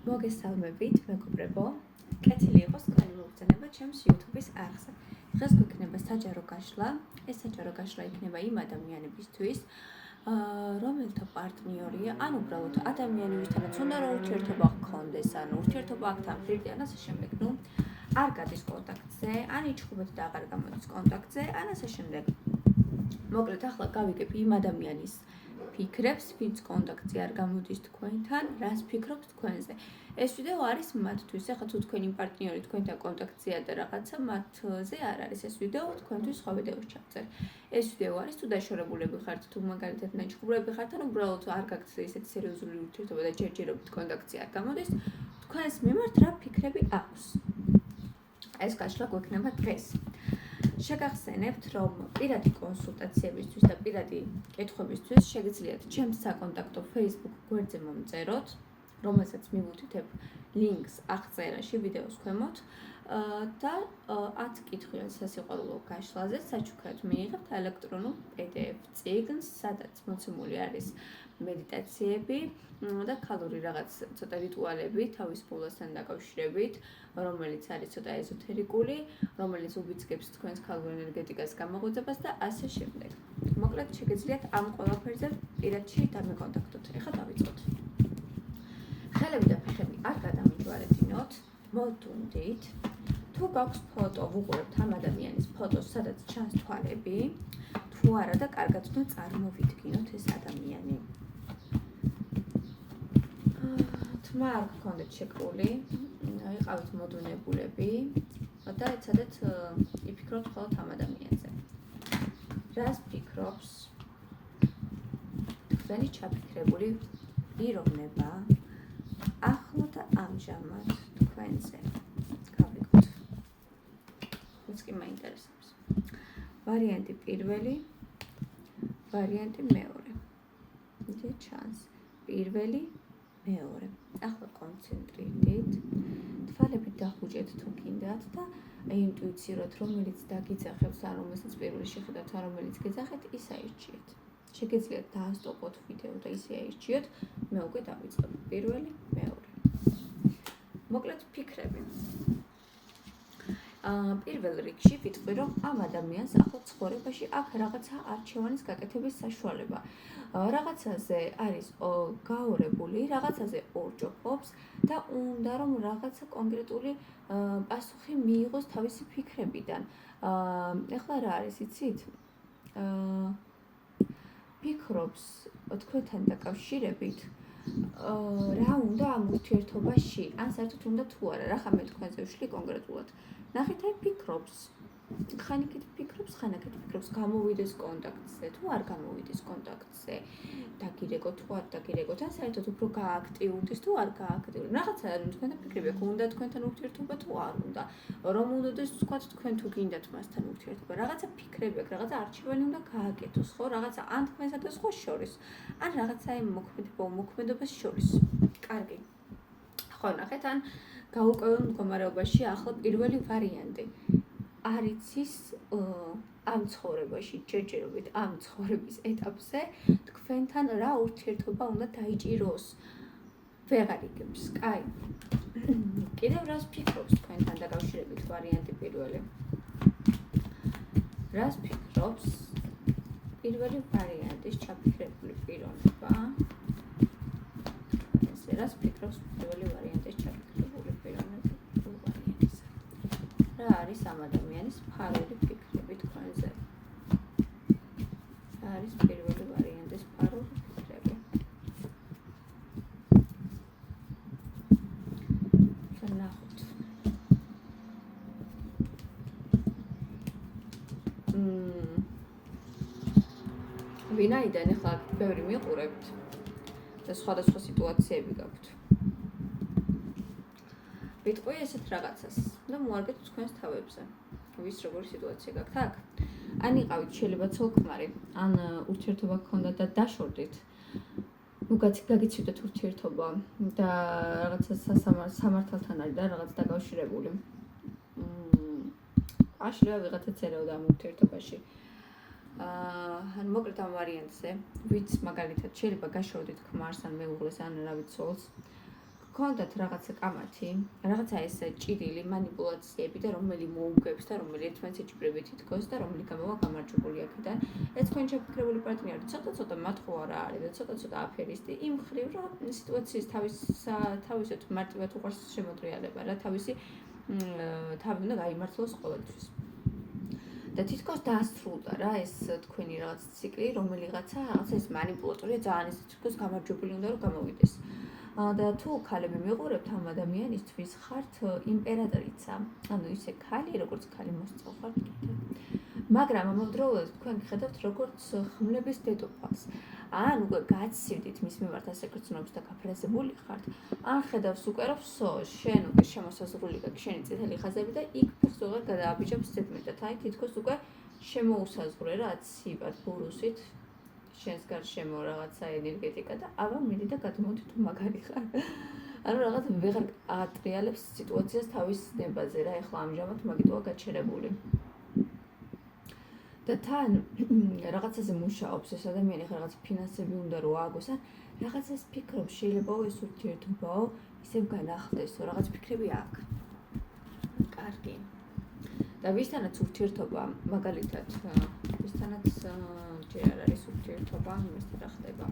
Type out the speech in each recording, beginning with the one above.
მოგესალმებით, მეგობრებო. კეთილი იყოს თქვენი მოგზაურობა ჩემს YouTube-ის არხზე. დღეს გვექნება საჯარო გაშლა. ეს საჯარო გაშლა იქნება იმ ადამიანებისთვის, რომელთა პარტნიორია, ან უბრალოდ ადამიანი, ვისთანაც უნდა რომ ურთიერთობა გქონდეს, ან ურთიერთობა აქთან ფლირტი, ან ასე შემდეგ. არ გადის კონტაქტზე, ან იჩხუბეთ და აღარ გამოდის კონტაქტზე, ან ასე შემდეგ. მოკლედ, ახლა გავიგებ იმ ადამიანის ფიქრებს, ვინც კონტაქტზე არ გამოდის თქვენთან, რას ფიქრობთ თქვენზე. ეს ვიდეო არის მათთვის, ახლა თუ თქვენი პარტნიორი თქვენთან კონტაქტზეა და რაღაცა მათზე არ არის ეს ვიდეო, თქვენთვის სხვა ვიდეოს ჩავწერ. ეს ვიდეო არის თუ დაშორებულები ხართ, თუ მაგალითად ნაჩხუბრები ხართ, ან უბრალოდ არ გაქვთ ისეთი სერიოზული ურთიერთობა და ჯერჯერობით კონტაქტზე არ გამოდის, თქვენს მიმართ რა ფიქრები აქვს. ეს გაშლა გვექნება დღეს. შეგახსენებთ, რომ პირადი კონსულტაციებისთვის და პირადი კითხვებისთვის შეგიძლიათ ჩემს საკონტაქტო Facebook გვერდზე მომწეროთ, რომელსაც მივუთითებ ლინკს აღწერაში ვიდეოს ქვემოთ და 10 კითხვიან სასიყვარულო გაშლაზე საჩუქრად მიიღებთ ელექტრონულ PDF წიგნს, სადაც მოცემული არის მედიტაციები და ქალური რაღაც ცოტა რიტუალები თავის ბოლოსთან დაკავშირებით, რომელიც არის ცოტა ეზოთერიკული, რომელიც უბიძგებს თქვენს ქალურ ენერგეტიკას გამოღვიძებას და ასე შემდეგ. მოკლედ შეგიძლიათ ამ ყველაფერზე პირადში დამეკონტაქტოთ. ეხლა დავიწყოთ. ხელები და ფეხები არ გადამიჯვარედინოთ, მოდუნდით. თუ გაქვს ფოტო, ვუყურებთ ამ ადამიანის ფოტოს, სადაც ჩანს თვალები, თუ არა და კარგად უნდა წარმოვიდგინოთ ეს ადამიანი. თმა არ გქონდეთ შეკრული, იყავით მოდუნებულები და ეცადეთ იფიქროთ მხოლოდ ამ ადამიანზე. რას ფიქრობს თქვენი ჩაფიქრებული პიროვნება ახლა და ამჟამად თქვენზე? გავიგოთ. ეს კი მაინტერესებს. ვარიანტი პირველი, ვარიანტი მეორე. იდე ჩანს. პირველი, მეორე. ახლა კონცენტრირდით. თვალები დახვიჭეთ თუ გინდათ და ინტუიციურად რომელიც დაგიძახებს, ან რომელსაც პირველი შეხედავთ, ან რომელიც გეძახეთ, ის აირჩიეთ. შეგიძლიათ დაასტოპოთ ვიდეო და ისე აირჩიოთ, მე უკვე დავიწყებ. პირველი, მეორე. მოკლედ ფიქრები. პირველ რიგში ვიტყვი, რომ ამ ადამიანს ახლა ცხოვრებაში აქვს რაღაცა არჩევანის გაკეთების საშუალება. რაღაცაზე არის გაორებული, რაღაცაზე ორჯოფობს და უნდა რომ რაღაცა კონკრეტული პასუხი მიიღოს თავისი ფიქრებიდან. ეხლა რა არის, იცით? ფიქრობს თქვენთან დაკავშირებით რა უნდა ამ ურთიერთობაში, ან საერთოდ უნდა თუ არა, რა ხარ მე თქვენზე ვშლი კონკრეტულად. ნახეთ, აი ფიქრობს. ხანიკით ფიქრობს, ხანაკით ფიქრობს, გამოვიდეს კონტაქტზე, თუ არ გამოვიდეს კონტაქტზე, დაგირეკო თუ არ დაგირეკოთ, ან საერთოდ უფრო გააქტიურდეს თუ არ გააქტიურდეს. რაღაცა არის თქვენთან ფიქრები აქვს, უნდა თქვენთან ურთიერთობა თუ არ უნდა, რომ უნდადეს თქვათ თქვენ თუ გინდათ მასთან ურთიერთობა. რაღაცა ფიქრები აქვს, რაღაცა არჩევანი უნდა გააკეთოს, ხო, რაღაცა ან თქვენსა და სხვა შორის, ან რაღაცა იმ მოქმედობას შორის. კარგი. ხო, ნახეთ, ან გაურკვეველ მდგომარეობაში ახლა პირველი ვარიანტი. არ იცის ამ ცხოვრებაში, ჯერჯერობით ამ ცხოვრების ეტაპზე თქვენთან რა ურთიერთობა უნდა დაიჭიროს. ვეღარ იგებს, კაი. კიდევ რას ფიქრობს თქვენთან დაკავშირებით ვარიანტი პირველი? რას ფიქრობს პირველი ვარიანტის ჩაფიქრებული პიროვნება? ესე რას ფიქრობს პირველი ვარიანტის ჩაფიქრებული პიროვნება? რა არის ამ ადამიანის ფარული ფიქრები თქვენზე? რა არის პირველი ვარიანტის ფარული ფიქრები? ნახოთ. ვინაიდან ახლა ბევრი მიყურებთ და სხვადასხვა სიტუაციები გაქვთ. ვიტყვი ესეთ რაღაცას და მოარგეთ თქვენს თავებზე. ვის როგორი სიტუაცია გაქვთ აქ? ან იყავით შეიძლება ცოლ-ქმარი, ან ურთიერთობა გქონდათ და დაშორდით. ნუ გაგიცივდეთ ურთიერთობა და რაღაცა სამართალთან არის და რაღაც დაკავშირებული. შეიძლება ვიღაცა წერეოდა ამ ურთიერთობაში. ან მოკლედ ამ ვარიანტზე, ვიც მაგალითად შეიძლება გაშორდით ქმარს ან მეუღლეს ან რა ვიცი ცოლს. გქონდათ რაღაცა კამათი, რაღაცა ეს ჭიდილი манипуляციები და რომელი მოუგებს და რომელი ერთმანეთს ეჭიბრებით თითქოს და რომელი გამოვა გამარჯვებული აქედან. ეს თქვენ შეფიქრებული პარტნიორი ცოტა მათ ხო არა არის და ცოტა აფერისტი იმ ხრივ რომ სიტუაციის თავისით მარტივად უყურს შემოტრიალება რა თავისი თავი უნდა გაიმართლოს ყოველთვის. და თითქოს დასრულდა რა ეს თქვენი რაღაც ციკლი, რომელიღაცა ეს манипуляტორია ძალიან ის თითქოს გამარჯვებული უნდა რომ გამოვიდეს. და თუ ქალები მიყურებთ ამ ადამიანისთვის ხართ იმპერატრიცა, ანუ ისე ქალი, როგორც ქალი მოსწავლხართ კიდე. მაგრამ ამავდროულად თქვენ ხედავთ როგორც ხმლების დედოფალს. ან უკვე გაცივდით მის მიმართ ასე გრძნობს და გაფრაზებული ხართ, ან ხედავს უკვე რომ შენ უკვე შემოსაზღვრული გაქვს შენი წითელი ხაზები და იქ ფეხს უღარ გადააბიჯებს ზედმეტად. აი თითქოს უკვე შემოუსაზღვრე რა ცივად ბურუსით შენს გარშემო რაღაცა ენერგეტიკა და აბა მიდი და გადმოდი თუ მაგარი ხარ. ანუ რაღაც ვეღარ ატრიალებს სიტუაციას თავის ნებაზე რა ეხლა ამჟამად მაგიტოა გაჩერებული. და თან რაღაცაზე მუშაობს ეს ადამიანი ხარ რაღაც ფინანსები უნდა რომ ააგოს ან რაღაცას ფიქრობს შეიძლება ეს ურთიერთობაო ისევ განახლდეს რაღაც ფიქრები აქვს. კარგი. და ვისთანაც ურთიერთობა მაგალითად ვისთანაც ჯერ არ არის ურთიერთობა იმასთან რა ხდება.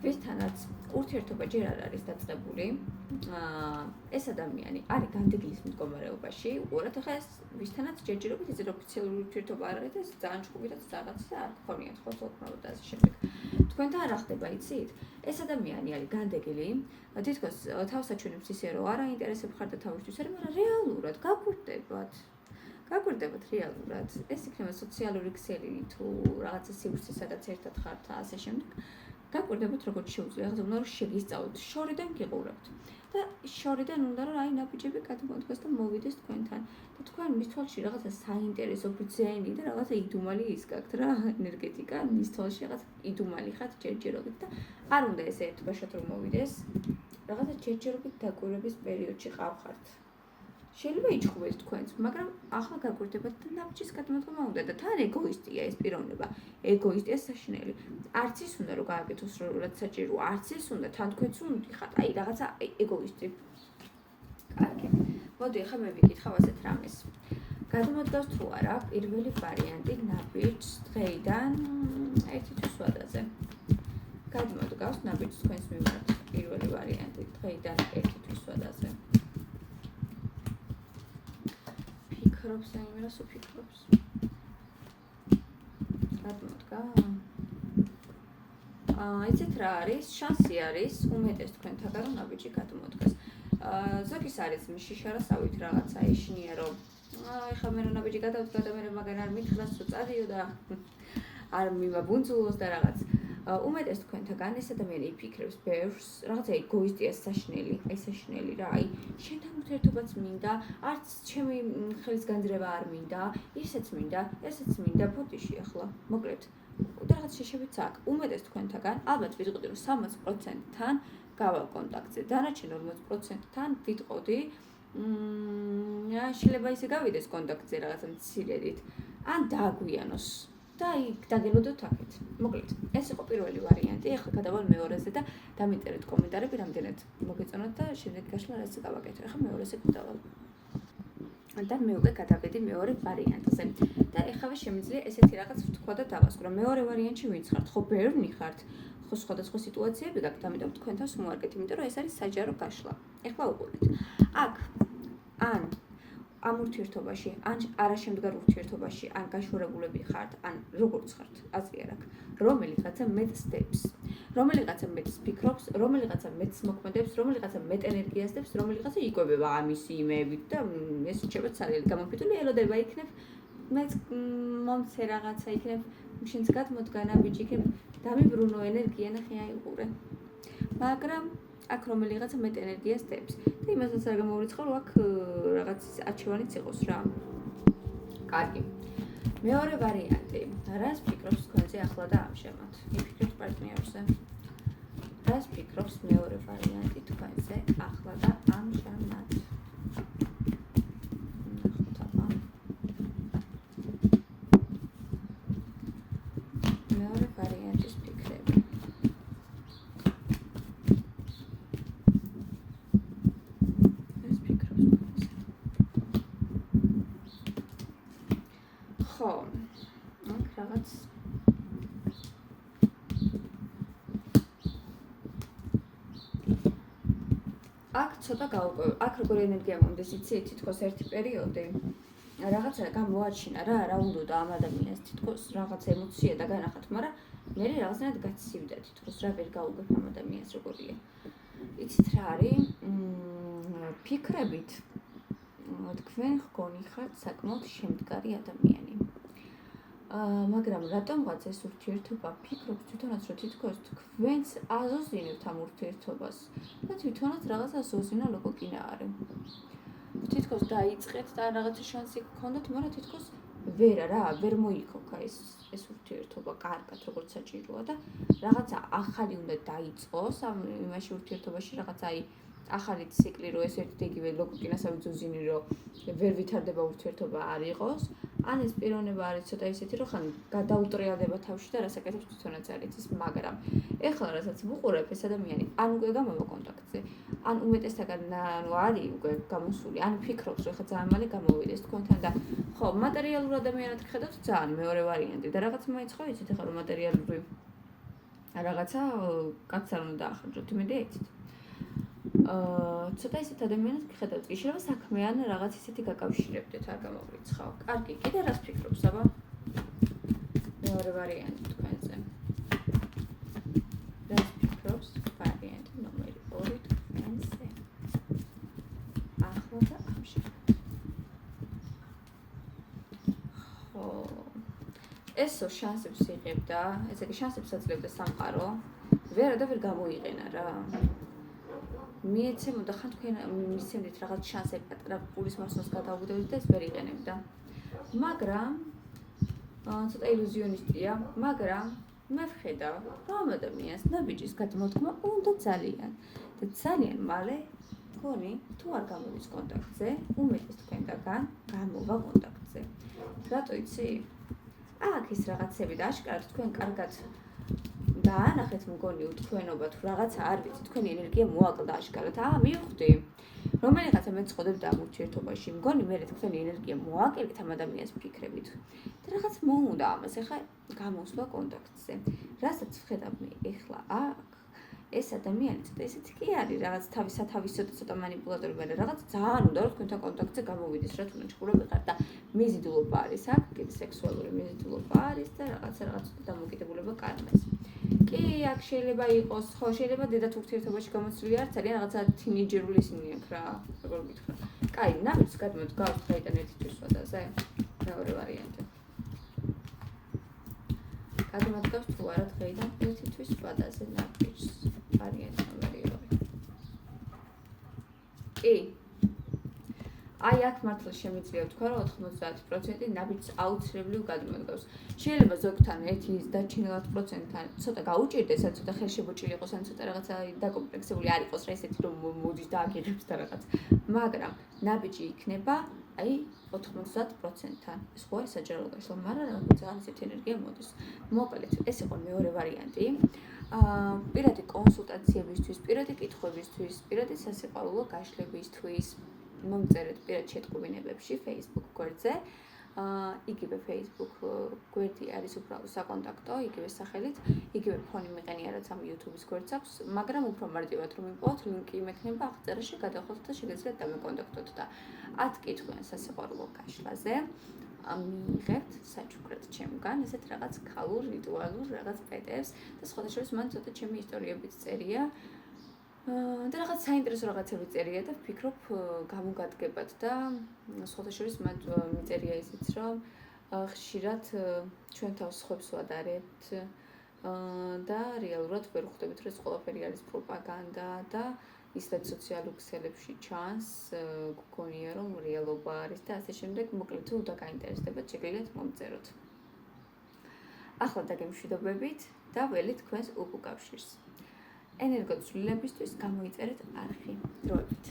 ვისთანაც ურთიერთობა ჯერ არ არის დაწყებული. ეს ადამიანი არის განდეგილის მდგომარეობაში. უყურეთ ახლა ეს ვისთანაც ჯერჯერობით ეს ოფიციალური ურთიერთობა არ არის და ეს ძალიან ჭკუებითაც რაღაცა არ გქონიათ ხო თქმა და ასე შემდეგ. თქვენთან რა ხდება იცით? ეს ადამიანი არის განდეგილი. თითქოს თავს აჩვენებს ისე რომ არ აინტერესებ ხარ და თავისთვის არის, მაგრამ რეალურად გაგვირდებათ რეალურად. ეს იქნება სოციალური ქსელი თუ რაღაცა სივრცე სადაც ერთად ხართ ასე შემდეგ. გაგვირდებათ როგორც შეუძლია, ახლა უნდა რომ შეგისწავლოთ, შორიდან გიყურებთ. და შორიდან უნდა რომ აი ნაბიჯები გადმოდგას და მოვიდეს თქვენთან. და თქვენ მის თვალში რაღაცა საინტერესო ბრძენი და რაღაცა იდუმალი ის გაქვთ რა ენერგეტიკა, მის თვალში რაღაცა იდუმალი ხართ ჯერჯერობით და არ უნდა ესე ერთბაშად რომ მოვიდეს. რაღაცა ჯერჯერობით დაკვირვების პერიოდში ყავხართ. შეიძლება იჩხუბეთ თქვენც, მაგრამ ახლა გაგვირდებათ და ნაბიჯის გადმოდგომა უნდა და თან ეგოისტია ეს პიროვნება. ეგოისტია საშინელი. არც ის უნდა რომ გააკეთოს რაც საჭიროა, არც ის უნდა თან თქვენც უნდა ხართ, აი რაღაცა ეგოისტი. კარგი. მოდი ახლა მე ვიკითხავ ასეთ რამეს. გადმოდგავს თუ არა პირველი ვარიანტი ნაბიჯს დღეიდან 1 თვის ვადაზე. გადმოდგავს ნაბიჯს თქვენს მიმართ პირველი ვარიანტი დღეიდან 1 თვის ვადაზე. ფიქრობს აიმერას უფიქრობს. გადმოდგა. იცით რა არის? შანსი არის უმეტეს თქვენთაგან რომ ნაბიჯი გადმოდგას. ზოგის არის შიშარასავით რაღაცა ეშნია რომ ეხლა მე ნაბიჯი გადავდგა და მე მაგან არ მითხრას რომ წადიო და არ მიმაბუნძულოს და რაღაც. უმეტეს თქვენთაგან ეს ადამიანი იფიქრებს ბევრს, რაღაცა ეგოისტია საშინელი, აი საშინელი რა, აი შენთან ურთიერთობაც მინდა, არც ჩემი ხელის განძრევა არ მინდა, ისეც მინდა, ესეც მინდა, ფოტიში ახლა. მოკლედ, და რაღაც შეშებიც აქვს. უმეტეს თქვენთაგან, ალბათ ვიტყოდი რომ 60%-თან გავალ კონტაქტზე, დანარჩენ 40%-თან ვიტყოდი, შეიძლება ისე გავიდეს კონტაქტზე რაღაცა მცირედით, ან დააგვიანოს. და იქ დაგელოდოთ აქეთ. მოკლედ, ეს იყო პირველი ვარიანტი. ახლა გადავალ მეორეზე და დამიწერეთ კომენტარები, რამდენად მოგეწონათ და შემდეგ გაშლა რაც გავაკეთო. ახლა მეორეზე გადავალ. და მე უკვე გადავედი მეორე ვარიანტზე. და ეხლა შემიძლია ესეთი რაღაც ვთქვა და დავასკრო. მეორე ვარიანტში ვინც ხართ? ხო, ბევრი ხართ. ხო, სხვადასხვა სიტუაციები გაქვთ, ამიტომ თქვენთან ვმოარგეთ, იმიტომ რომ ეს არის საჯარო გაშლა. ეხლა უყურეთ. აქ ან ამ ურთიერთობაში, ან არაშემდგარ ურთიერთობაში, ან გაშორებულები ხართ, ან როგორც ხართ, აზრი არ აქვს. რომელიღაცა მეტს დებს, რომელიღაცა მეტს ფიქრობს, რომელიღაცა მეტს მოქმედებს, რომელიღაცა მეტ ენერგიას დებს, რომელიღაცა იკვებება ამისი იმეებით და ეს რჩება ცალკე გამოფიტული ელოდება იქნებ, მეც მომცე რაღაცა იქნებ, შენც გადმოდგა ნაბიჯი იქნებ, დამიბრუნო ენერგია ნახე აიყურე. მაგრამ აქ რომელიღაცა მეტ ენერგიას დებს და იმასაც არ გამოვრიცხავ, რომ აქ რაღაც არჩევანიც იყოს რა. კარგი. მეორე ვარიანტი. რას ფიქრობს თქვენზე ახლა და ამჟამად? იფიქრებთ პარტნიორზე? რას ფიქრობს მეორე ვარიანტი თქვენზე ახლა და ამჟამად? მეორე ვარიანტის ფიქრები. ხო, აქ რაღაც აქ ცოტა გავუკვირდი. აქ როგორი ენერგია მომდის, იცი, თითქოს ერთი პერიოდი რაღაცა გამოაჩინა რა უნდა ამ ადამიანს თითქოს რაღაც ემოცია და განახათ, მაგრამ მე რაღაცნაირად გაცივდა თითქოს რა ვერ გაუგებ ამ ადამიანს როგორია. იცით რა არის? ფიქრებით თქვენ გონიხართ საკმაოდ შემდგარი ადამიანი. მაგრამ რატომღაც ეს ურთიერთობა ფიქრობს თვითონაც რომ თითქოს თქვენს აზოზინებთ ამ ურთიერთობას და თვითონაც რაღაცა ზოზინა ლოგო კინა არის. თითქოს დაიწყეთ და რაღაცა შანსი გქონდათ, მაგრამ თითქოს ვერ მოიქოქა ეს ურთიერთობა კარგად როგორც საჭიროა და რაღაცა ახალი უნდა დაიწყოს ამ იმაში ურთიერთობაში რაღაცა ახალი ციკლი რო ეს ერთ იგივე ლოგიკინასავე ზოზინი რო ვერ ვითარდება ურთიერთობა არ იყოს. ან ეს პიროვნება არის ცოტა ისეთი რომ ხან გადაუტრიალდება თავში და რასაკეთებს თვითონაც არ იცის, მაგრამ ეხლა რასაც ვუყურებ ეს ადამიანი ან უკვე გამოვა კონტაქტზე, ან უმეტესთაგან არის უკვე გამოსული, ან ფიქრობს რომ ხა ძალიან მალე გამოვიდეს თქვენთან და ხო, მატერიალურ ადამიანად ხედავთ ძალიან მეორე ვარიანტი და რაღაც მოიწყო იცით ახლა რომ მატერიალური რაღაცა კაც არ უნდა დაახარჯოთ, იმედი იცით. ცოტა ისეთ ადამიანებს გხედავთ, კი შეიძლება საქმეან რაღაც ისეთი გაკავშირებდეთ, არ გამოვრიცხავ. კარგი, კიდე რას ფიქრობს, აბა? მეორე ვარიანტი თქვენზე. რას ფიქრობს? ვარიანტი ნომერი 2 თქვენზე. ახლა და ამჟამად. ხო. ესო შანსებს იღებდა, ესე იგი შანსებს აძლევდა სამყარო. ვერ გამოიყენა რა. მიეცემოდა ხან თქვენ მისცემდით რაღაც შანსები პატარა პულის მასნას გადაუგდებოდით და ეს ვერ იყენებდა. მაგრამ ცოტა ილუზიონისტია, მაგრამ მე ვხედავ რომ ადამიანს ნაბიჯის გადმოთქმა უნდა ძალიან და ძალიან მალე გონი თუ არ გამოდის კონტაქტზე, უმეტეს თქვენგან გამოვა კონტაქტზე. რატო იცი? აქ ის რაღაცები და აშკარად თქვენ კარგად დაანახეთ მგონი უთქვენობა თუ რაღაცა არ ვიცი, თქვენი ენერგია მოაკლდა აშკარად. მივხვდი. რომელიღაცა მეწყობდებდა ამ ურთიერთობაში, მგონი მე თქვენი ენერგია მოაკლეთ ამ ადამიანის ფიქრებით. და რაღაც მოუნდა ამას, ეხლა გამოსვლა კონტაქტზე. რასაც ვხედავ მე ეხლა აქ, ეს ადამიანი ცოტა ისეთი კი არის, რაღაც თავისათავისო ცოტა მანიპულატორი, მაგრამ რაღაც ძალიან უნდა რომ თქვენთან კონტაქტზე გამოვიდეს, რა თუნდაც ჭკუები ხარ და მიზიდულობა არის აქ, კიდე სექსუალური მიზიდულობა არის და რაღაც დამოკიდებულება კარმას. კი, აქ შეიძლება იყოს, ხო, შეიძლება დედათ ურთიერთობაში გამოცვლილი არც არის, რაღაცა თინეიჯერული ისინი აქ რა, როგორ გითხრა. კაი, ნაბიჯს გადმოდგავთ დღეიდან ერთი თვის ვადაზე. მეორე ვარიანტი. გადმოდგავთ თუ არა დღეიდან ერთი თვის ვადაზე ნაბიჯს. ვარიანტი ნომერი 2. კი. აი აქ მართლა შემიძლია ვთქვა რომ 90% ნაბიჯს აუცილებლივ გადმოდგავს. შეიძლება ზოგთან 1 დაჩინილად პროცენტთან ცოტა გაუჭირდეს, ან ცოტა ხელშებოჭილი იყოს, ან ცოტა რაღაცა დაკომპლექსებული არ იყოს, რა ისეთი რომ მოდის და აგიღებს და რაღაც. მაგრამ ნაბიჯი იქნება აი 90%-თან. ეს ხო არის საჯარო გაშლა, მაგრამ ძალიან ისეთი ენერგია მოდის. მოკლედ, ეს იყო მეორე ვარიანტი. პირადი კონსულტაციებისთვის, პირადი კითხვებისთვის, პირადი სასიყვარულო გაშლებისთვის მომწერეთ პირად შეტყობინებებში Facebook გვერდზე. იგივე Facebook გვერდი არის უბრალოდ საკონტაქტო, იგივე სახელით, იგივე ფონი მიყენიარეთ ამ YouTube-ის გვერდს აქვს, მაგრამ უფრო მარტივად რომ იპოვოთ, ლინკი იმექნება აღწერაში, გადახოთ და შეგეძლოთ დამეკონტაქტოთ და 10 კითხვიან სასიყვარულო გაშლაზე. მიიღებთ საჩუქრად ჩემგან, ესეთ რაღაც ქალურ, რიტუალურ რაღაც პეტებს და სხვათა შორის მან ცოტა ჩემი ისტორიებიც წერია. და რაღაც საინტერესო რაღაცები წერია და ვფიქრობ გამოგადგებათ და სხვათა შორის მათ მიწერია ისიც რომ ხშირად ჩვენ თავს სხვებს ვადარებთ და რეალურად ვერ ხვდებით რომ ეს ყველაფერი არის პროპაგანდა და ისეთ სოციალურ ქსელებში ჩანს გქონია რომ რეალობა არის და ასე შემდეგ. მოკლედ თუ დაგაინტერესდებათ შეგიძლიათ მომწეროთ. ახლა დაგემშვიდობებით და ველით თქვენს უკუკავშირს. ენერგოცვლილებისთვის გამოიწერეთ არხი დროებით.